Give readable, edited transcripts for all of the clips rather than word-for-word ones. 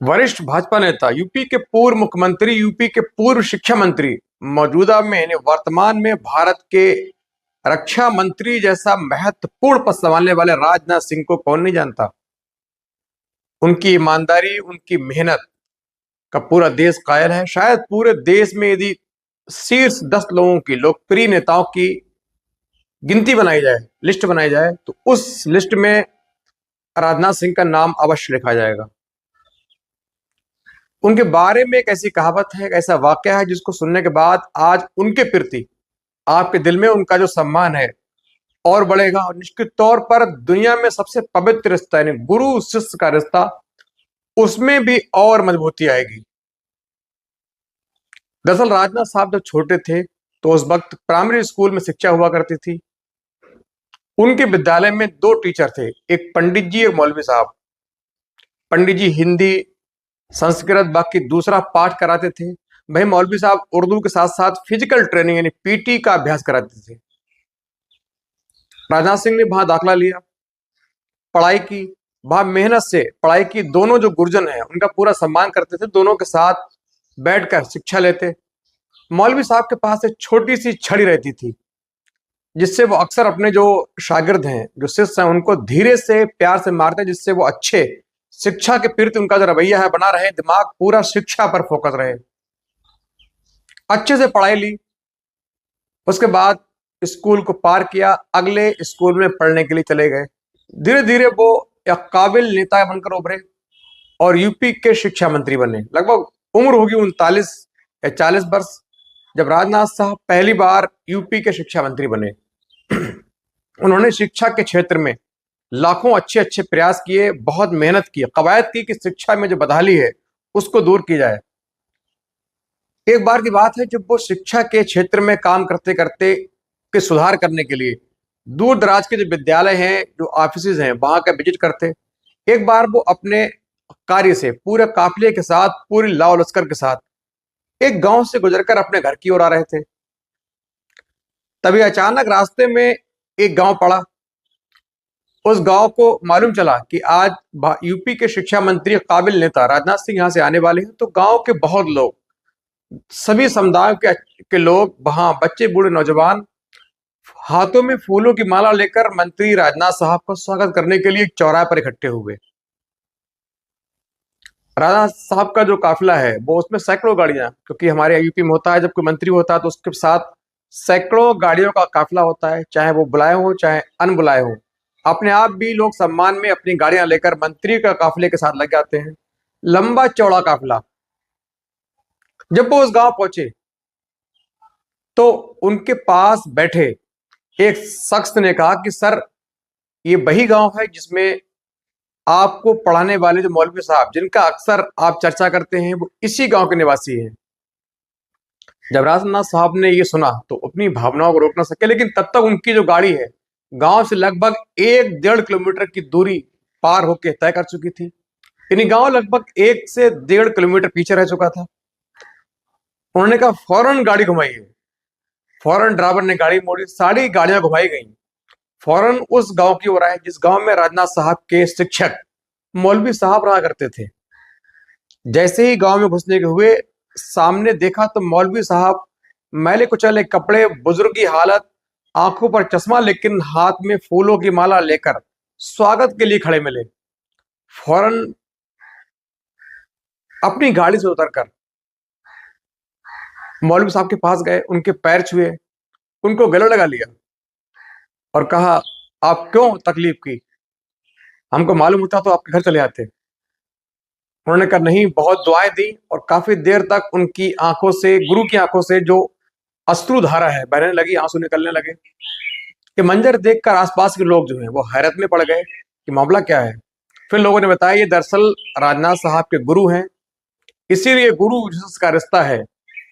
वरिष्ठ भाजपा नेता, यूपी के पूर्व मुख्यमंत्री, यूपी के पूर्व शिक्षा मंत्री, मौजूदा में यानी वर्तमान में भारत के रक्षा मंत्री जैसा महत्वपूर्ण पद संभालने वाले राजनाथ सिंह को कौन नहीं जानता। उनकी ईमानदारी, उनकी मेहनत का पूरा देश कायल है। शायद पूरे देश में यदि शीर्ष 10 लोगों की, लोकप्रिय नेताओं की गिनती बनाई जाए, लिस्ट बनाई जाए, तो उस लिस्ट में राजनाथ सिंह का नाम अवश्य लिखा जाएगा। उनके बारे में एक ऐसी कहावत है, एक ऐसा वाक्य है जिसको सुनने के बाद आज उनके प्रति आपके दिल में उनका जो सम्मान है और बढ़ेगा, और निश्चित तौर पर दुनिया में सबसे पवित्र रिश्ता यानी गुरु शिष्य का रिश्ता, उसमें भी और मजबूती आएगी। दरअसल राजनाथ साहब जब छोटे थे तो उस वक्त प्राइमरी स्कूल में शिक्षा हुआ करती थी। उनके विद्यालय में 2 टीचर थे, एक पंडित जी, एक मौलवी साहब। पंडित जी हिंदी, संस्कृत, बाकी दूसरा पाठ कराते थे। भाई मौलवी साहब उर्दू के साथ साथ फिजिकल ट्रेनिंग यानी पीटी का अभ्यास कराते थे। राजनाथ सिंह ने वहां दाखिला लिया, पढ़ाई की, वहां मेहनत से पढ़ाई की। दोनों जो गुरुजन है उनका पूरा सम्मान करते थे, दोनों के साथ बैठकर शिक्षा लेते। मौलवी साहब के पास एक छोटी सी छड़ी रहती थी जिससे वो अक्सर अपने जो शागिर्द हैं, जो शिष्य हैं, उनको धीरे से प्यार से मारते, जिससे वो अच्छे शिक्षा के प्रति उनका जो रवैया है बना रहे, दिमाग पूरा शिक्षा पर फोकस रहे। अच्छे से पढ़ाई ली, उसके बाद स्कूल को पार किया, अगले स्कूल में पढ़ने के लिए चले गए। धीरे धीरे वो एक काबिल नेता बनकर उभरे और यूपी के शिक्षा मंत्री बने। लगभग उम्र होगी 39 या 40 वर्ष जब राजनाथ साहब पहली बार यूपी के शिक्षा मंत्री बने। उन्होंने शिक्षा के क्षेत्र में लाखों अच्छे अच्छे प्रयास किए, बहुत मेहनत की, कवायद की कि शिक्षा में जो बदहाली है उसको दूर की जाए। एक बार की बात है जब वो शिक्षा के क्षेत्र में काम करते करते के सुधार करने के लिए दूर दराज के जो विद्यालय हैं, जो ऑफिस हैं, वहां का विजिट करते। एक बार वो अपने कार्य से पूरे काफिले के साथ, पूरी लाव लश्कर के साथ एक गांव से गुजरकर अपने घर की ओर आ रहे थे। तभी अचानक रास्ते में एक गांव पड़ा। उस गांव को मालूम चला कि आज यूपी के शिक्षा मंत्री, काबिल नेता राजनाथ सिंह यहां से आने वाले हैं। तो गांव के बहुत लोग, सभी समुदायों के लोग वहां, बच्चे, बूढ़े, नौजवान, हाथों में फूलों की माला लेकर मंत्री राजनाथ साहब का स्वागत करने के लिए एक चौराहे पर इकट्ठे हुए। राजनाथ साहब का जो काफिला है वो, उसमें सैकड़ों गाड़ियां, क्योंकि हमारे यूपी में होता है जब कोई मंत्री होता है तो उसके साथ सैकड़ों गाड़ियों का काफिला होता है, चाहे वो बुलाए हो चाहे अनबुलाए हो। अपने आप भी लोग सम्मान में अपनी गाड़ियां लेकर मंत्री का काफिले के साथ लग जाते हैं। लंबा चौड़ा काफिला। जब वो उस गांव पहुंचे तो उनके पास बैठे एक शख्स ने कहा कि सर, ये वही गांव है जिसमें आपको पढ़ाने वाले जो मौलवी साहब, जिनका अक्सर आप चर्चा करते हैं, वो इसी गांव के निवासी हैं। जब राजनाथ साहब ने ये सुना तो अपनी भावनाओं को रोक ना सके, लेकिन तब तक उनकी जो गाड़ी है गांव से लगभग 1-1.5 किलोमीटर की दूरी पार होकर तय कर चुकी थी। यानी गांव लगभग 1 से 1.5 किलोमीटर पीछे रह चुका था। उन्होंने कहा फौरन गाड़ी घुमाइए। फौरन ड्राइवर ने गाड़ी मोड़ी, सारी गाड़ियां घुमाई गई, फौरन उस गांव की ओर आए जिस गांव में राजनाथ साहब के शिक्षक मौलवी साहब रहा करते थे। जैसे ही गांव में घुसने के हुए, सामने देखा तो मौलवी साहब मैले कुचले कपड़े, बुजुर्गी हालत, आंखों पर चश्मा, लेकिन हाथ में फूलों की माला लेकर स्वागत के लिए खड़े मिले। फौरन अपनी गाड़ी से उतरकर मौलवी साहब के पास गए, उनके पैर छुए, उनको गले लगा लिया और कहा आप क्यों तकलीफ की, हमको मालूम होता तो आपके घर चले आते। उन्होंने कहा नहीं, बहुत दुआएं दी और काफी देर तक उनकी आंखों से, गुरु की आंखों से जो अश्रुधारा है बहने लगी, आंसू निकलने लगे। ये मंजर देखकर आसपास के लोग जो हैं वो हैरत में पड़ गए कि मामला क्या है। फिर लोगों ने बताया ये दरअसल राजनाथ साहब के गुरु हैं, इसीलिए गुरु का रिश्ता है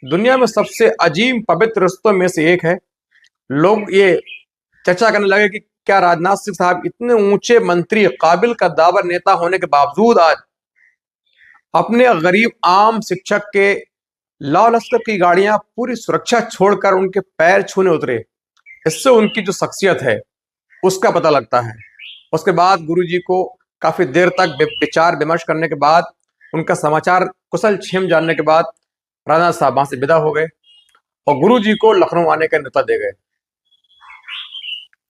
दुनिया में सबसे अजीम पवित्र रिश्तों में से एक है। लोग ये चर्चा करने लगे कि क्या राजनाथ सिंह साहब इतने ऊंचे मंत्री, काबिल कद्दावर नेता होने के बावजूद आज अपने गरीब आम शिक्षक के लाव लश्कर की गाड़ियां पूरी सुरक्षा छोड़कर उनके पैर छूने उतरे। इससे उनकी जो शख्सियत है उसका पता लगता है। उसके बाद गुरुजी को काफी देर तक विचार विमर्श करने के बाद उनका समाचार कुशल क्षेम जानने के बाद राजनाथ साहब वहां से विदा हो गए और गुरु जी को लखनऊ आने का न्योता दे गए।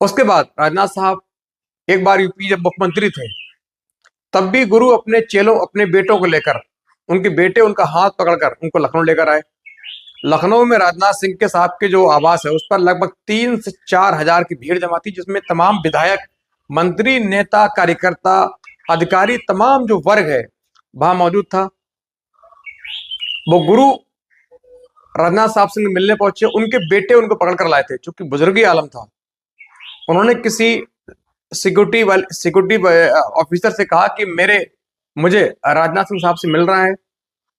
उसके बाद राजनाथ साहब एक बार यूपी जब मुख्यमंत्री थे, तब भी गुरु अपने चेलों, अपने बेटों को लेकर, उनके बेटे उनका हाथ पकड़कर उनको लखनऊ लेकर आए। लखनऊ में राजनाथ सिंह के साहब के जो आवास है उस पर लगभग 3 से 4 हजार की भीड़ जमा थी, जिसमें तमाम विधायक, मंत्री, नेता, कार्यकर्ता, अधिकारी, तमाम जो वर्ग है वहां मौजूद था। वो गुरु राजनाथ साहब से मिलने पहुंचे, उनके बेटे उनको पकड़ कर लाए थे, चूंकि बुजुर्गी आलम था। उन्होंने किसी सिक्योरिटी ऑफिसर से कहा कि मुझे राजनाथ सिंह साहब से मिल रहा है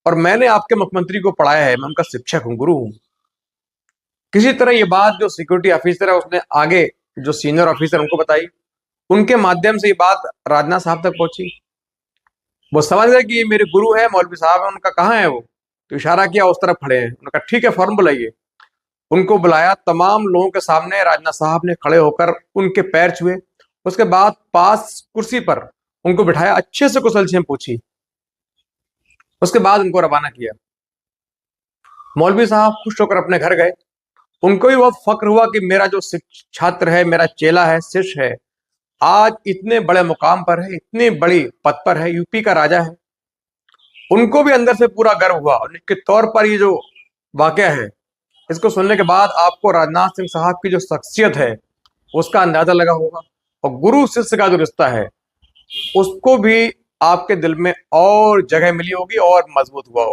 और मैंने आपके मुख्यमंत्री को पढ़ाया है, मैं उनका शिक्षक हूं, गुरु हूं। किसी तरह ये बात जो सिक्योरिटी ऑफिसर है उसने आगे जो सीनियर ऑफिसर उनको बताई, उनके माध्यम से ये बात राजनाथ साहब तक पहुंची। वो समझ गए कि ये मेरे गुरु है, मौलवी साहब है। उनका कहाँ है वो, तो इशारा किया उस तरफ खड़े हैं। उन्होंने कहा ठीक है, फौरन बुलाइए। उनको बुलाया, तमाम लोगों के सामने राजनाथ साहब ने खड़े होकर उनके पैर छुए। उसके बाद पास कुर्सी पर उनको बिठाया, अच्छे से कुशल क्षेम पूछी। उसके बाद उनको रवाना किया। मौलवी साहब खुश होकर अपने घर गए। उनको भी बहुत फक्र हुआ कि मेरा जो छात्र है, मेरा चेला है, शिष्य है, आज इतने बड़े मुकाम पर है, इतनी बड़ी पद पर है, यूपी का राजा है। उनको भी अंदर से पूरा गर्व हुआ। और निश्चित तौर पर ये जो वाकया है, इसको सुनने के बाद आपको राजनाथ सिंह साहब की जो शख्सियत है उसका अंदाजा लगा होगा, और गुरु शिष्य का जो रिश्ता है उसको भी आपके दिल में और जगह मिली होगी और मजबूत हुआ होगा।